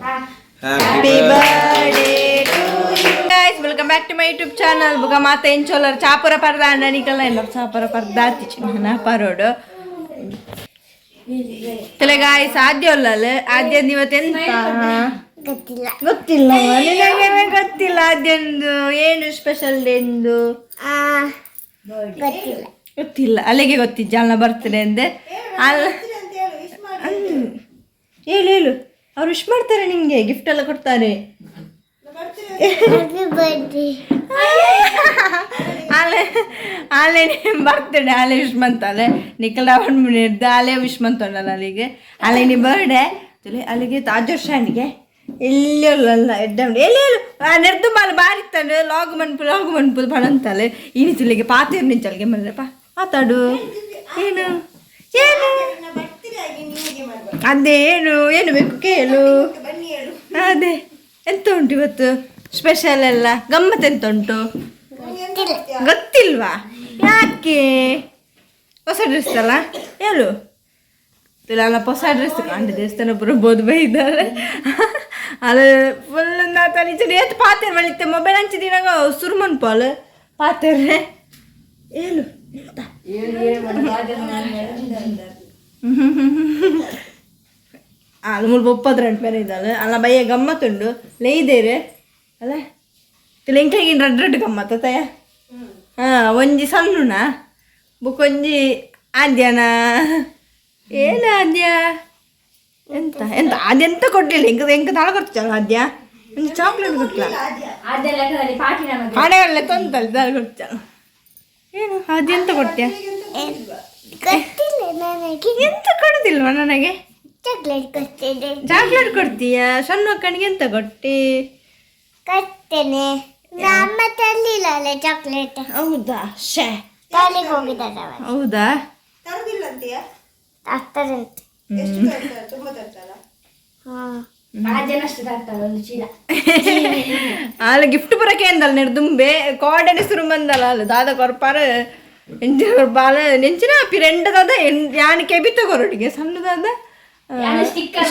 Happy birthday to you guys. Welcome back to my YouTube channel. Buka mata encholar chapura parda andanikalla endor chapura parda tichina parodu. Tele guys ಆದ್ಯೋಲ್ಲಲ್ಲ ಆದ್ಯಂದು ಇವತ್ತೆಂತ ಗೊತ್ತಿಲ್ಲ ನಿನಗೆ ಗೊತ್ತಿಲ್ಲ ಆದ್ಯಂದು ಏನು special ಎಂದು ಗೊತ್ತಿಲ್ಲ ಅಲ್ಲಿಗೆ ಗೊತ್ತಿದ್ದ ಅಲ್ಲ ಬರ್ತಡೆ ಅಂದೆ ಅಲ್ಲ ಹೇಳು ಅವ್ರು ವಿಶ್ ಮಾಡ್ತಾರೆ ನಿಂಗೆ ಗಿಫ್ಟ್ ಎಲ್ಲ ಕೊಡ್ತಾರೆ ಆಲೆ ಬರ್ತಡೆ ಆಲೆ ವಿಶ್ ಮಾಡ್ತಾಳೆ ನಿಖಲ್ ರಾವಣ್ ಮುನಿರ್ದು ಆಲೆ ವಿಶ್ ಮಾಡ್ತಾಳಲ್ಲ ಅಲ್ಲಿಗೆ ಆಲೆ ನೀ ಬರ್ಡೇ ಅಲ್ಲಿಗೆ ತಾಜೋರ್ಷಾನಿಗೆ ಎಲ್ಲಲ್ಲ ಎಡ್ಡ ಎಲ್ಲಿ ನೆರ್ದು ಮಾಲ ಬಾರಿತ್ತಾನೆ ಲಾಗು ಮನ್ಪು ಬಣಂತಾಳೆ ಈ ನಿಂಚಲಿಗೆ ಪಾತೇರು ನಿಂಚಲ್ಗೆ ಮಲ್ಲಪ್ಪ ಮಾತಾಡು ಏನು ಏನು ಅದೇ ಏನು ಬೇಕು ಕೇಳು ಅದೇ ಎಂತ ಉಂಟು ಇವತ್ತು ಸ್ಪೆಷಲ್ ಎಲ್ಲ ಗಮ್ಮತ್ ಎಂತ ಉಂಟು ಗೊತ್ತಿಲ್ವಾ ಯಾಕೆ ಹೊಸ ಡ್ರೆಸ್ ಅಲ್ಲ ಹೇಳು ಅಲ್ಲ ಹೊಸ ಡ್ರೆಸ್ ಕಾಂಡ ದೇವಸ್ಥಾನ ಬರಬಹುದು ಬೈದಾರೆ ಅದು ಫುಲ್ ತನಿಚಡಿ ಎತ್ತು ಪಾತೇರು ಬಳಿತೆ ಮೊಬೈಲ್ ಹಂಚಿದಿನಾಗ ಸುರ್ಮನ್ ಪಾಲು ಪಾತೇರೆ ಹೇಳು ಅಲ್ಲ ಮುಲ್ಪ 32 പേര് ಇದ್ದಾಳೆ ಅಲ್ಲ ಬಯ್ಯ ಗಮ್ಮತ್ತುಂಡು ಲೇಯ್ದೇರೆ ಅಲ್ಲ ತಿಳೆಂಕ್ಲಿಗಿನ ರಡ್ಡು ಗಮ್ಮತ್ತ ತಯ ಒಂಜಿ ಸಣ್ಣುನ ಬುಕ್ಕೊಂಜಿ ಆದ್ಯನ ಏನು ಆದ್ಯ ಎಂತ ಎಂತ ಅದೆಂತ ಕೊಟ್ಟಿಲ್ಲ ಹೆಂಗ ತಾಳ ಕೊಡ್ತಲ್ಲ ಆದ್ಯ ಒಂದು ಚಾಕ್ಲೇಟ್ ಕೊಟ್ಟಿಲ್ಲ ಹಣೆಲ್ಲ ತೊಂತಲ್ಲ ತಾಳ ಕೊಡ್ತ ಏನು ಅದೆಂತ ಕೊಡ್ತೀಯ ಎಂತ ಕೊಡುದಿಲ್ವ ನನಗೆ ಚಾಕ್ಲೇಟ್ ಕೊಡ್ತೀಯ ಸಣ್ಣ ಅಕ್ಕನಿಗೆ ಎಂತ ಕೊಟ್ಟಿ ಕೊಡ್ತೇನೆ ಅಮ್ಮ ತರಲಿಲ್ಲ ಚಾಕ್ಲೇಟ್ ಹೌದಾ ಶೇ ತಾಲಿಗೆ ಹೋಗಿದ್ದಾರೆ ಹೌದಾ ತರ್ತಾರಂತೆ ಅಲ್ಲ ಗಿಫ್ಟ್ ಬರಕ್ಕೆ ಅಂದಲ್ಲ ನೆಡ್ದುಂಬೆ ಕೋಡನೆ ಸುರು ಬಂದಲ್ಲ ಅಲ್ಲ ದಾದ ಕೊರ್ಪಾರ ಎಂಜಿ ಕೊರ್ಪಾಲ ನೆಂಚಿನ ಪಿರೆಂಡದಾದ ಯಾನಿಕೆ ಬಿತ್ತ ಕೊರೊಟ್ಟಿಗೆ ಸಣ್ಣದಾದ ಸ್ಟಿಕ್ಕರ್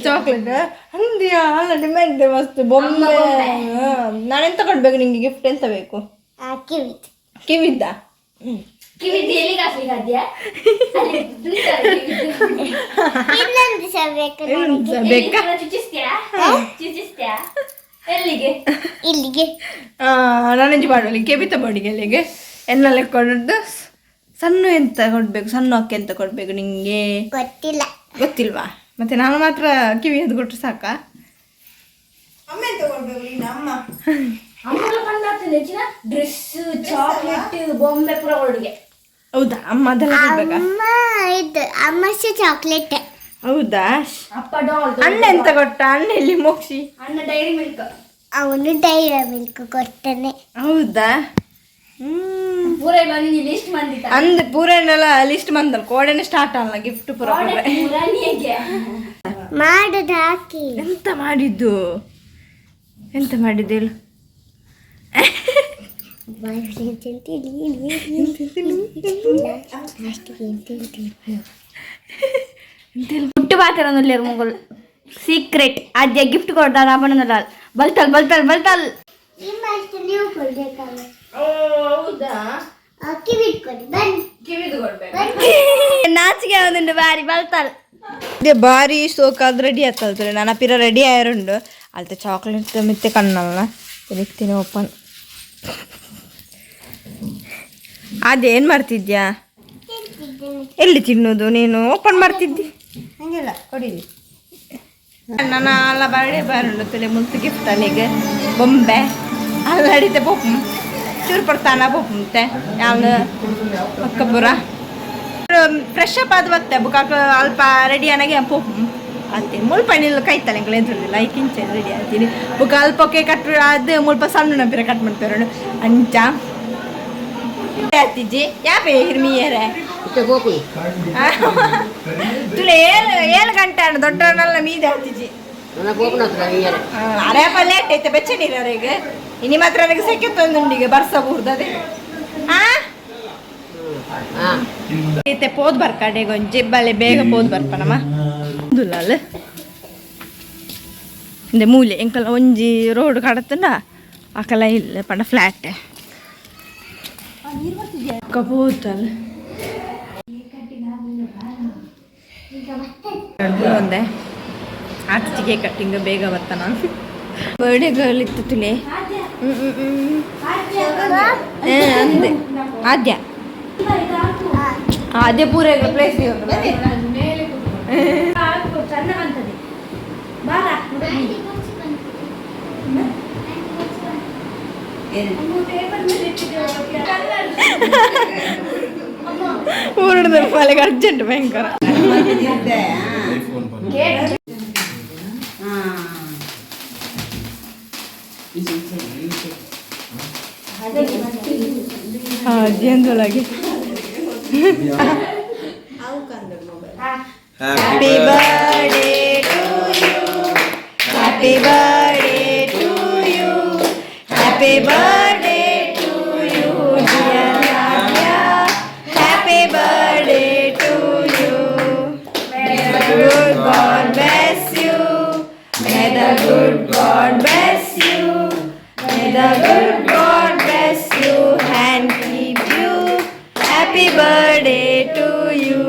ಚಾಕ್ಲೇಟ್ ಅಂದಿಯಾ ಅಲ್ಲ ಡಿಮ್ಯಾಂಡ್ ಮಸ್ತ್ ಬೊಂಬೆ ನಾನೆಂತ ಕೊಡ್ಬೇಕು ನಿಂಗೆ ಗಿಫ್ಟ್ ಎಂತ ಬೇಕು ಕಿವಿದ್ದ ನಾನೆಂಜಿ ಮಾಡುವಲ್ಲಿ ಕೆಬಿತ ಬಾಡಿಗೆ ಅಲ್ಲಿಗೆ ಎನ್ನೆಲ್ಲ ಕೊಡೋದು ಸಣ್ಣ ಎಂತ ಕೊಡ್ಬೇಕು ಸಣ್ಣ ಅಕ್ಕ ಎಂತ ಕೊಡ್ಬೇಕು ನಿಂಗೆ ಗೊತ್ತಿಲ್ವಾ ಮತ್ತೆ ನಾನು ಮಾತ್ರ ಕಿವಿ ಅದು ಕೊಟ್ಟರೆ ಸಾಕಾ ಅಮ್ಮ ಎಂತ ಕೊಡ್ಬೇಕು ನಿನ್ನ ಅಮ್ಮ ಡ್ರೆಸ್ ಚಾಕ್ಲೇಟ್ ಬೊಂಬೆ ಪೂರ ಒಳಗೆ ಹೌದಾ ಅಮ್ಮ ಅದೆಲ್ಲ ಕೊಡ್ಬೇಕಾ ಅಮ್ಮ ಚಾಕ್ಲೇಟ್ ಹೌದಾ ಅಪ್ಪ ಡಾಲ್ ಅಣ್ಣ ಎಂತ ಕೊಟ್ಟ ಅಣ್ಣ ಎಲ್ಲಿ ಮೋಕ್ಷಿ ಅಣ್ಣ ಡೈರಿ ಮಿಲ್ಕ್ ಅವನು ಡೈರಿ ಮಿಲ್ಕ್ ಕೊಡ್ತಾನೆ ಹೌದಾ ಪೂರೈ ಬಂದಿ ಲಿಸ್ಟ್ ಮಂದಿತ ಅಂದ್ ಪೂರೈನೆಲ್ಲ ಲಿಸ್ಟ್ ಮಂದಲ್ ಕೋಡೆನೆ ಸ್ಟಾರ್ಟ್ ಅಲ್ಲ ಗಿಫ್ಟ್ ಪೂರ ಮಾಡುದು ಹಾಕಿ ಎಂತ ಮಾಡಿದ್ದು ಹೇಳು ಪುಟ್ಟು ಪಾತ್ರ ಮೊಗಲ್ ಸೀಕ್ರೆಟ್ ಆದ್ಯ ಗಿಫ್ಟ್ ಕೊಡ್ತಾರ ಬಣ್ಣದ ಬಲ್ತಲ್ ನಾಚಿಗೆ ಆಗುದುಂಡು ಬಾರಿ ಬಲ್ತಲ್ ಬಾರಿ ಸೋಕಾದ್ ರೆಡಿ ಆಗ್ತಲ್ತಾರೆ ನಾನು ಪಿರ ರೆಡಿ ಆಯರುಂಡು ಅಲ್ತೆ ಚಾಕ್ಲೇಟ್ ಮಿತ್ತೆ ಕಣ್ಣಲ್ಲ ತಿನ್ನಿಸ್ತೀನಿ ಓಪನ್ ಅದೇ ಏನು ಮಾಡ್ತಿದ್ಯಾ ಎಲ್ಲಿ ತಿನ್ನೋದು ನೀನು ಓಪನ್ ಮಾಡ್ತಿದ್ದಿ ಹಂಗೆಲ್ಲ ಕೊಡಿಲಿ ನನ್ನ ಅಲ್ಲ ಬರ್ಡೇ ಬರುಂಡು ತಲೆ ಮುಂತು ಗಿಫ್ಟ್ ಅಲ್ಲಿಗೆ ಬೊಂಬೆ ಅಲ್ಲ ಅಡಿತೆ ಪೋಪು ಚೂರು ಪಡ್ತಾನ ಪೋಪುಂತೆ ಯಾವ್ದು ಅಕ್ಕ ಪುರ ಫ್ರೆಶ್ ಅಪ್ ಆದ ಬತ್ತೆ ಬುಕ್ಕಾಕ ಅಲ್ಪ ರೆಡಿ ಆನಾಗೆ ಪೋಪು ಅಂತೀನಿ ಮುಲ್ಪ ನಿಲ್ಲ ಕೈತಲ್ಲ ಎಂಗಳು ಎಂತಿಲ್ಲ ಐಕಿಂಚೆ ರೆಡಿ ಆಗ್ತೀನಿ ಬುಕ್ಕ ಅಲ್ಪಕ್ಕೆ ಕಟ್ ಅದು ಮುಲ್ಪ ಸಣ್ಣ ನಂಬಿರ ಕಟ್ ಮಾಡ್ತಾರೆ ಅಂಚ ಆತಿಜ್ಜಿ ಯಾಪೆ ಹಿರ್ಮಿಯರೇ ತುಲೆ 7 ಗಂಟೆ ಅಣ್ಣ ದೊಡ್ಡವನ್ನೆಲ್ಲ ಮೀದೆ ಆತಿಜ್ಜಿ ಅರೆ ಲೇಟ್ ಐತೆ ಬೆಚ್ಚ ನೀರವರೆಗೆ ಇನಿ ಮಾತ್ರ ನನಗೆ ಸೆಕೆ ತಂದುಂಡಿಗೆ ಬರ್ಸಬಹುದು ಅದೇ ಐತೆ ಪೋದ್ ಬರ್ಕಡೆ ಗೊಂಜಿ ಬಲೆ ಬೇಗ ಪೋದ್ ಬರ್ಪನಮ್ಮ ದುಲ್ಲಲ್ಲ ಇಂದೆ ಮೂಲೆ ಎಂಕಲ್ಲ ಒಂಜಿ ರೋಡ್ ಕಡತಂಡ ಅಕಲ ಇಲ್ಲ ಪಂಡ ಫ್ಲಾಟ್ ಕಬೋತಲ್ ಒಂದೇ ಆಚೆ ಕೇಕ್ ಕಟ್ಟಿಂಗ್ ಬೇಗ ಬರ್ತ ನಾನು ಬರ್ಡೇ ಗರ್ಲ್ ಇತ್ತು ತುಲೆ ಅಂದೆ ಆದ್ಯ ಆದ್ಯ ಪೂರ ಪ್ಲೇಸ್ ಊರಿನ ಪಾಲೆಗೆ ಅರ್ಜೆಂಟ್ ಭಯಂಕರ ಜೇಂದೊಳಗೆ happy birthday to you happy birthday to you happy birthday to you dear Aadya happy birthday to you may the good God bless you may the good God bless you may the good God bless you and keep you happy birthday to you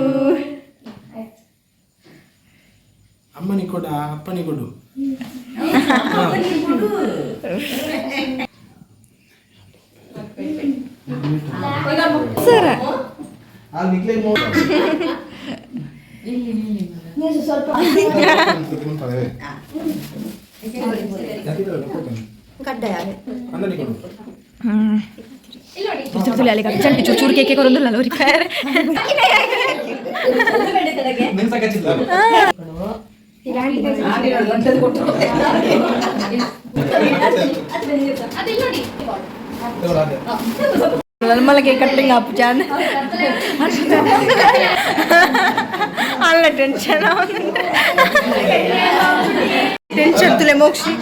ಅಮ್ಮನಿ ಕೊಡ ಅಪ್ಪನಿ ಕೊಡು ಸರ ಸ್ವಲ್ಪ urgent ಚೂರು ಕೇಕೆ ಕೊರೊಂದಿಲ್ಲ ಅವ್ರಿಗೆ ಮಲ್ಲ cake cutting app ಚಾನ್ ಅಲ್ಲ tension tension ತುಲೆ Mokshi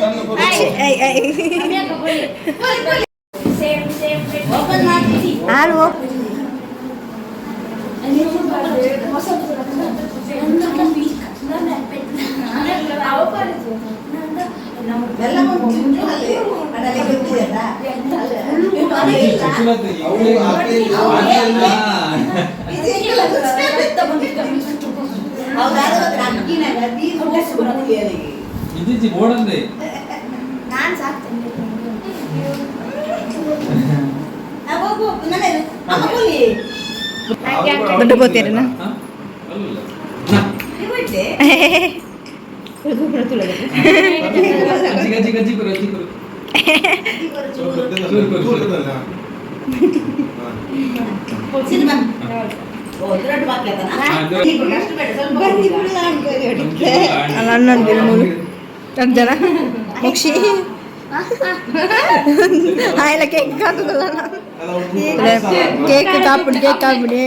ದೊಡ್ಡ ಬೋತೀರನ ಜನ ಮುಕ್ಷಿ ಆಯ್ಲ ಕೇಕ್ ಕಾತದಲ್ಲ ಕೇಕ್ ಕಾಪಿಡಿ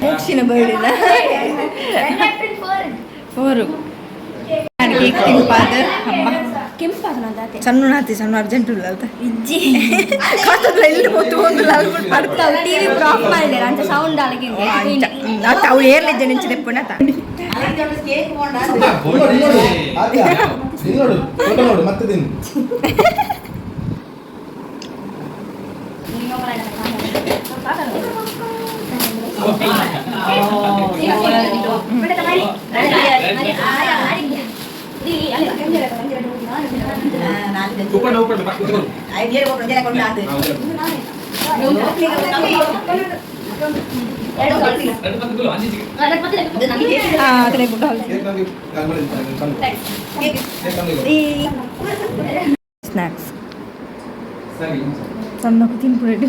ಮುಕ್ಷಿನ ಬರ್ಡಿಲ್ಲ 4 ಕೇಕ್ ಕೆಂಪಾದ ಅಮ್ಮ ಸಣ್ಣ ಅರ್ಜೆಂಟ್ ಇಲ್ಲ ಅಂತ ಇಜ್ಜಿ ಕಾತದ ಎಲ್ಲಿ ಗೊತ್ತು ಒಂದಿಲ್ಲ ಪಡ್ತಾವು ಟಿವಿ ಆಫ್ ಮಾಡಿದೆ ಅಂತ ಸೌಂಡ್ ಅಲ್ಲಿಗೆ ಅತ್ತ ಅವಳು ಏರ್ಲಿದ್ದೆ ನೆಂಚಿದೆ ಪುಣ್ಯ ನೋಡು ಮತ್ತೆ ತಿನ್ನು ಸ್ನಾಕ್ಸ್ ಸಣ್ಣ ತಿನ್ಬಿಡಿ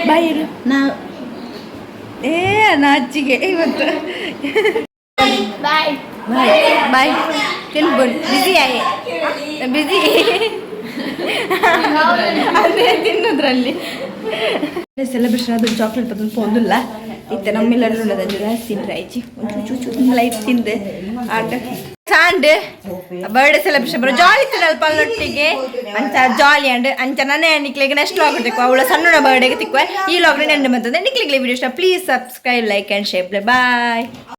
ಬಾಯಿರು ನಾವು ನಾಚಿಗೆ ಇವತ್ತು ಬಾಯ್ ಬಾಯ್ ತಿನ್ಬೋದು ಬಿಸಿ ಬಿಸಿ ಅದೇ ತಿನ್ನೋದ್ರಲ್ಲಿ ಸೆಲೆಬ್ರೇಷನ್ ಅದು ಚಾಕ್ಲೇಟ್ ಬದಲು ಪೋಂದಿಲ್ಲ ಇತ್ತೆ ನಮ್ಮೆಲ್ಲರೂ ಉಳ್ಳದಂಜು ತಿಂದ್ರೆ ಆಯ್ಚಿ ಒಂದು ಲೈಫ್ ತಿಂದೆ ಆಟ ಸಾಂಡ್ ಬರ್ಡೇ ಸೆಲೆಬ್ರೇಷನ್ ಬರೋ ಜಾಲಿ ತಿನ್ನಲ್ಪ ಅಲ್ಲೊಟ್ಟಿಗೆ ಅಂಚ ಜಾಲಿ ಅಂಡ್ ಅಂಚ ನನ್ನ ನಿಕ್ಲಿಗೆ ನೆಕ್ಸ್ಟ್ ಲಾಗ್ ತಿಕ್ಕುವ ಅವಳ ಸಣ್ಣ ಬರ್ಡೇಗೆ ತಿಕ್ಕುವ ಈ ಲಾಗ್ನ ನೆಂಡು ಬಂತಂದ್ರೆ ನಿಕ್ಲಿಗೆ ವಿಡಿಯೋ ಇಷ್ಟ please subscribe like and share bye